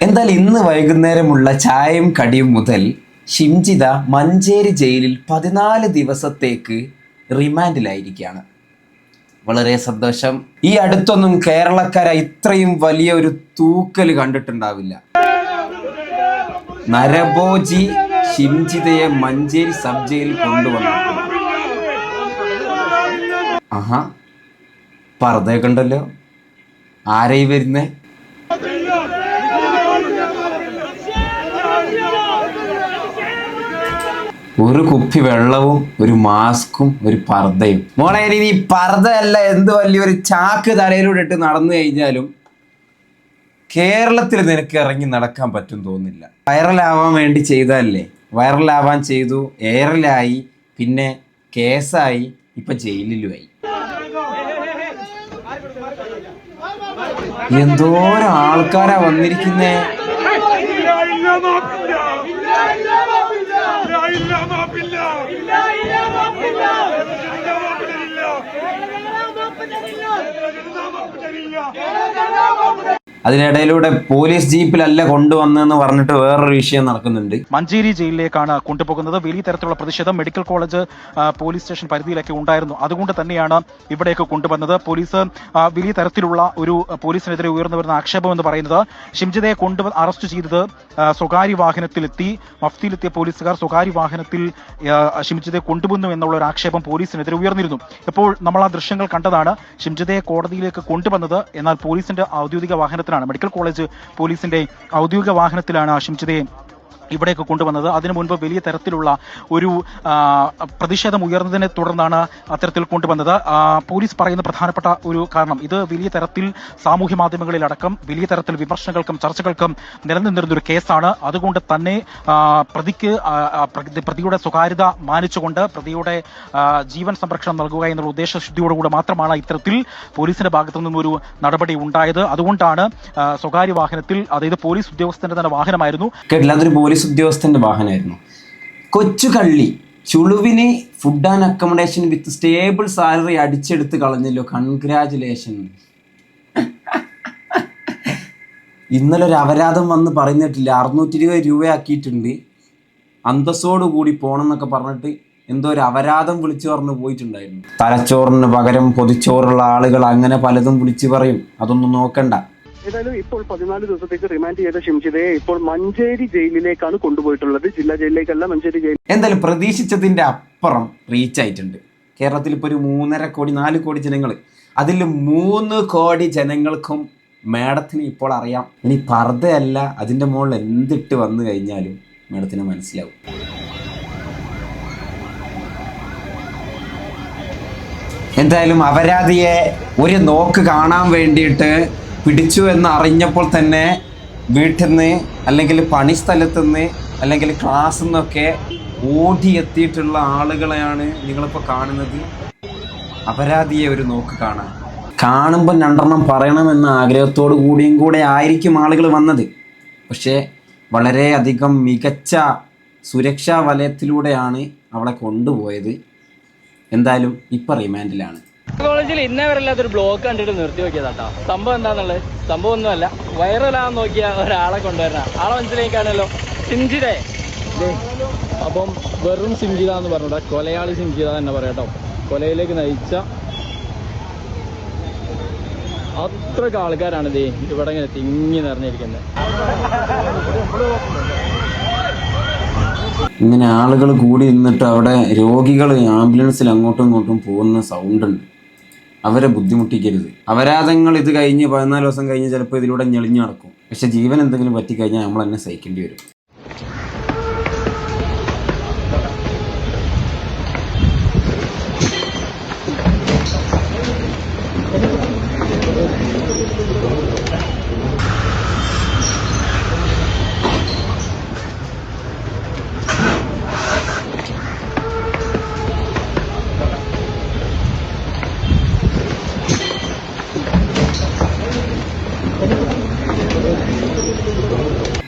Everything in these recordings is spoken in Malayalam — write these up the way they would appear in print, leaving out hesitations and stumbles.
എന്തായാലും ഇന്ന് വൈകുന്നേരമുള്ള ചായയും കടിയും മുതൽ ഷിംജിത മഞ്ചേരി ജയിലിൽ 14 ദിവസത്തേക്ക് റിമാൻഡിലായിരിക്കുകയാണ്. വളരെ സന്തോഷം. ഈ അടുത്തൊന്നും കേരളക്കര ഇത്രയും വലിയ ഒരു തൂക്കൽ കണ്ടിട്ടുണ്ടാവില്ല. നരഭോജി ഷിംജിതയെ മഞ്ചേരി സബ് ജയിലിൽ കൊണ്ടുവന്നു. ആഹാ, പർദ്ദയൊക്കെ ഉണ്ടല്ലോ. ആരായി വരുന്നേ? ഒരു കുപ്പി വെള്ളവും ഒരു മാസ്കും ഒരു പർദ്ദയും. മോളെ, ഇനി പർദ്ദയല്ല എന്ത് വലിയൊരു ചാക്ക് തലയിലൂടെ ഇട്ട് നടന്നു കഴിഞ്ഞാലും കേരളത്തിൽ നിനക്ക് ഇറങ്ങി നടക്കാൻ പറ്റും തോന്നില്ല. വൈറലാവാൻ വേണ്ടി ചെയ്തതല്ലേ, വൈറലാവാൻ ചെയ്തു, എയറിലായി, പിന്നെ കേസായി, ഇപ്പൊ ജയിലിലുമായി. എന്തോരം ആൾക്കാരാ വന്നിരിക്കുന്നേ. അതിനിടയിലൂടെ പോലീസ് ജീപ്പിലല്ല കൊണ്ടുവന്നെന്ന് പറഞ്ഞിട്ട് വേറൊരു വിഷയം നടക്കുന്നുണ്ട്. മഞ്ചേരി ജയിലിലേക്കാണ് കൊണ്ടുപോകുന്നത്. വലിയ തരത്തിലുള്ള പ്രതിഷേധം മെഡിക്കൽ കോളേജ് പോലീസ് സ്റ്റേഷൻ പരിധിയിലൊക്കെ ഉണ്ടായിരുന്നു. അതുകൊണ്ട് തന്നെയാണ് ഇവിടേക്ക് കൊണ്ടുവന്നത്. പോലീസ് വലിയ തരത്തിലുള്ള ഒരു പോലീസിനെതിരെ ഉയർന്നു വരുന്ന ആക്ഷേപം എന്ന് പറയുന്നത്, ഷിംജിതയെ അറസ്റ്റ് ചെയ്തത് സ്വകാര്യ വാഹനത്തിലെത്തി, മഫ്തിയിലെത്തിയ പോലീസുകാർ സ്വകാര്യ വാഹനത്തിൽ ഷിംജിതയെ കൊണ്ടുവന്നു എന്നുള്ള ഒരു ആക്ഷേപം പോലീസിനെതിരെ ഉയർന്നിരുന്നു. ഇപ്പോൾ നമ്മൾ ആ ദൃശ്യങ്ങൾ കണ്ടതാണ്. ഷിംജിതയെ കോടതിയിലേക്ക് കൊണ്ടുവന്നത് എന്നാൽ പോലീസിന്റെ ഔദ്യോഗിക വാഹനത്തിൽ, മെഡിക്കൽ കോളേജ് പോലീസിന്റെ ഔദ്യോഗിക വാഹനത്തിലാണ് ഷിംജിതയെ ഇവിടേക്ക് കൊണ്ടുവന്നത്. അതിനു മുൻപ് വലിയ തരത്തിലുള്ള ഒരു പ്രതിഷേധം ഉയർന്നതിനെ തുടർന്നാണ് അത്തരത്തിൽ കൊണ്ടുവന്നത്. പോലീസ് പറയുന്ന പ്രധാനപ്പെട്ട ഒരു കാരണം, ഇത് വലിയ തരത്തിൽ സാമൂഹ്യ മാധ്യമങ്ങളിലടക്കം വലിയ തരത്തിൽ വിമർശനങ്ങൾക്കും ചർച്ചകൾക്കും നിലനിന്നിരുന്നൊരു കേസാണ്. അതുകൊണ്ട് തന്നെ പ്രതിയുടെ സ്വകാര്യത മാനിച്ചുകൊണ്ട് പ്രതിയുടെ ജീവൻ സംരക്ഷണം നൽകുക എന്നുള്ള ഉദ്ദേശശുദ്ധിയോടുകൂടി മാത്രമാണ് ഇത്തരത്തിൽ പോലീസിന്റെ ഭാഗത്തു നിന്നും ഒരു നടപടി ഉണ്ടായത്. അതുകൊണ്ടാണ് സ്വകാര്യ വാഹനത്തിൽ, അതായത് പോലീസ് ഉദ്യോഗസ്ഥന്റെ തന്നെ വാഹനമായിരുന്നു, പോലീസ് ഉദ്യോഗസ്ഥന്റെ വാഹനമായിരുന്നു. കൊച്ചു കള്ളി ചുളുവിന് food and accommodation with stable salary അടിച്ചെടുത്ത് കളഞ്ഞല്ലോ. കൺഗ്രാജുലേഷൻ. ഇന്നലെ ഒരു അപരാധം വന്ന് പറഞ്ഞിട്ടില്ല, 620 രൂപയാക്കിയിട്ടുണ്ട്, അന്തസ്സോട് കൂടി പോണം എന്നൊക്കെ പറഞ്ഞിട്ട് എന്തോ ഒരു അപരാധം വിളിച്ചു പറഞ്ഞു പോയിട്ടുണ്ടായിരുന്നു. തലച്ചോറിന് പകരം പൊതിച്ചോറുള്ള ആളുകൾ അങ്ങനെ പലതും വിളിച്ചു പറയും, അതൊന്നും നോക്കണ്ട. ഏതായാലും ഇപ്പോൾ 14 ദിവസത്തേക്ക് റിമാൻഡ് ചെയ്ത ഷിംജിതയെ ഇപ്പോൾ മഞ്ചേരി ജയിലിലേക്കാണ് കൊണ്ടുപോയിട്ടുള്ളത്. ജില്ലാ ജയിലിലേക്കല്ല, മഞ്ചേരി ജയിൽ. എന്തായാലും പ്രതീക്ഷിച്ചതിന്റെ അപ്പുറം റീച്ച് ആയിട്ടുണ്ട്. കേരളത്തിൽ ഇപ്പോൾ ഒരു 3.5 കോടി 4 കോടി ജനങ്ങൾ, അതിൽ 3 കോടി ജനങ്ങൾക്കും മേഡത്തിന് ഇപ്പോൾ അറിയാം. ഇനി പർദ്ദയല്ല, അതിൻ്റെ മുകളിൽ എന്തിട്ട് വന്നു കഴിഞ്ഞാലും മേഡത്തിന് മനസ്സിലാവും. എന്തായാലും അപരാധിയെ ഒരു നോക്ക് കാണാൻ വേണ്ടിയിട്ട് പിടിച്ചു എന്ന് അറിഞ്ഞപ്പോൾ തന്നെ വീട്ടിൽ നിന്ന് അല്ലെങ്കിൽ പണിസ്ഥലത്തു നിന്ന് അല്ലെങ്കിൽ ക്ലാസ്സിൽ നിന്നൊക്കെ ഓടിയെത്തിയിട്ടുള്ള ആളുകളെയാണ് നിങ്ങളിപ്പോൾ കാണുന്നത്. അപരാധിയെ ഒരു നോക്ക് കാണുമ്പോൾ 2 പറയണമെന്ന ആഗ്രഹത്തോടു കൂടിയും കൂടെ ആയിരിക്കും ആളുകൾ വന്നത്. പക്ഷേ വളരെയധികം മികച്ച സുരക്ഷാ വലയത്തിലൂടെയാണ് അവളെ കൊണ്ടുപോയത്. എന്തായാലും ഇപ്പം റിമാൻഡിലാണ്. കോളേജിൽ ഇന്നേ വരല്ലാത്തൊരു ബ്ലോക്ക് കണ്ടിട്ട് നിർത്തി നോക്കിയതാട്ടോ. സംഭവം എന്താന്നുള്ളത്, സംഭവം ഒന്നുമല്ല, വൈറലാന്ന് നോക്കിയ ഒരാളെ കൊണ്ടുവരണ ആളെ മനസ്സിലേക്കാണല്ലോ, ഷിംജിത. അപ്പം വെറും ഷിംജിത എന്ന് പറഞ്ഞൂടാ, കൊലയാളി ഷിംജിത തന്നെ പറയാട്ടോ. കൊലയിലേക്ക് നയിച്ച അത്രയ്ക്ക് ആൾക്കാരാണ് ഇതേ ഇവിടെ ഇങ്ങനെ തിങ്ങി നിറഞ്ഞിരിക്കുന്നത്. ഇങ്ങനെ ആളുകൾ കൂടി നിന്നിട്ട് അവിടെ രോഗികൾ ആംബുലൻസിൽ അങ്ങോട്ടും ഇങ്ങോട്ടും പോകുന്ന സൗണ്ട് ഉണ്ട്. അവരെ ബുദ്ധിമുട്ടിക്കരുത്. അപരാധങ്ങൾ ഇത് കഴിഞ്ഞ് 14 ദിവസം കഴിഞ്ഞ് ചിലപ്പോൾ ഇതിലൂടെ ഞെളിഞ്ഞു നടക്കും. പക്ഷെ ജീവൻ എന്തെങ്കിലും പറ്റിക്കഴിഞ്ഞാൽ നമ്മൾ തന്നെ സഹിക്കേണ്ടി വരും.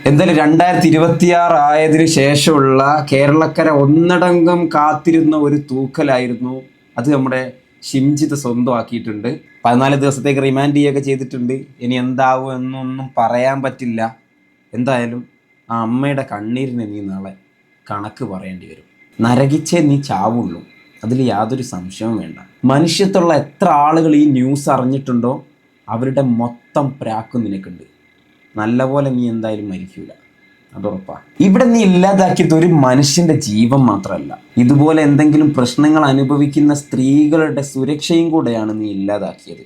എന്തായാലും 2026 ആയതിനു ശേഷമുള്ള കേരളക്കര ഒന്നടങ്കം കാത്തിരുന്ന ഒരു തൂക്കലായിരുന്നു അത്. നമ്മുടെ ഷിംജിത സ്വന്തമാക്കിയിട്ടുണ്ട്. 14 ദിവസത്തേക്ക് റിമാൻഡ് ചെയ്യുകയൊക്കെ ചെയ്തിട്ടുണ്ട്. ഇനി എന്താവും എന്നൊന്നും പറയാൻ പറ്റില്ല. എന്തായാലും ആ അമ്മയുടെ കണ്ണീരിന് നീ നാളെ കണക്ക് പറയേണ്ടി വരും. നരകിച്ചേ നീ ചാവുള്ളൂ, അതിൽ യാതൊരു സംശയവും വേണ്ട. മനുഷ്യത്തുള്ള എത്ര ആളുകൾ ഈ ന്യൂസ് അറിഞ്ഞിട്ടുണ്ടോ അവരുടെ മൊത്തം പ്രാക്കും നിനക്കുണ്ട്. നല്ലപോലെ നീ എന്തായാലും മരിക്കൂല, അതുറപ്പാ. ഇവിടെ നീ ഇല്ലാതാക്കിയത് ഒരു മനുഷ്യന്റെ ജീവൻ മാത്രമല്ല, ഇതുപോലെ എന്തെങ്കിലും പ്രശ്നങ്ങൾ അനുഭവിക്കുന്ന സ്ത്രീകളുടെ സുരക്ഷയും കൂടെയാണ് നീ ഇല്ലാതാക്കിയത്.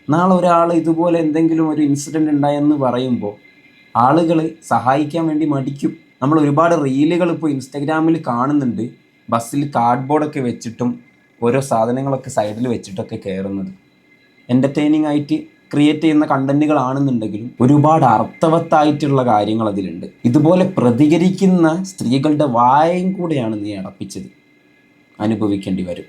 നാളെ ഒരാൾ ഇതുപോലെ എന്തെങ്കിലും ഒരു ഇൻസിഡന്റ് ഉണ്ടായെന്ന് പറയുമ്പോൾ ആളുകൾ സഹായിക്കാൻ വേണ്ടി മടിക്കും. നമ്മൾ ഒരുപാട് റീലുകൾ ഇപ്പോൾ ഇൻസ്റ്റാഗ്രാമിൽ കാണുന്നുണ്ട്, ബസ്സിൽ കാർഡ്ബോർഡൊക്കെ വെച്ചിട്ടും ഓരോ സാധനങ്ങളൊക്കെ സൈഡിൽ വെച്ചിട്ടൊക്കെ കയറുന്നത്. എൻ്റർടൈനിങ് ആയിട്ട് ക്രിയേറ്റ് ചെയ്യുന്ന കണ്ടന്റുകളാണെന്നുണ്ടെങ്കിലും ഒരുപാട് അർത്ഥവത്തായിട്ടുള്ള കാര്യങ്ങൾ അതിലുണ്ട്. ഇതുപോലെ പ്രതികരിക്കുന്ന സ്ത്രീകളുടെ വായയും കൂടെയാണ് നീ അടപ്പിച്ചത്. അനുഭവിക്കേണ്ടി വരും,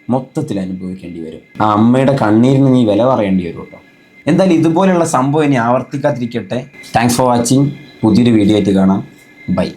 മൊത്തത്തിൽ അനുഭവിക്കേണ്ടി വരും. ആ അമ്മയുടെ കണ്ണീരിന് നീ വില പറയേണ്ടി വരും കേട്ടോ. എന്തായാലും ഇതുപോലെയുള്ള സംഭവം ഇനി ആവർത്തിക്കാതിരിക്കട്ടെ. Thanks for watching. പുതിയൊരു വീഡിയോ ആയിട്ട് കാണാം. ബൈ.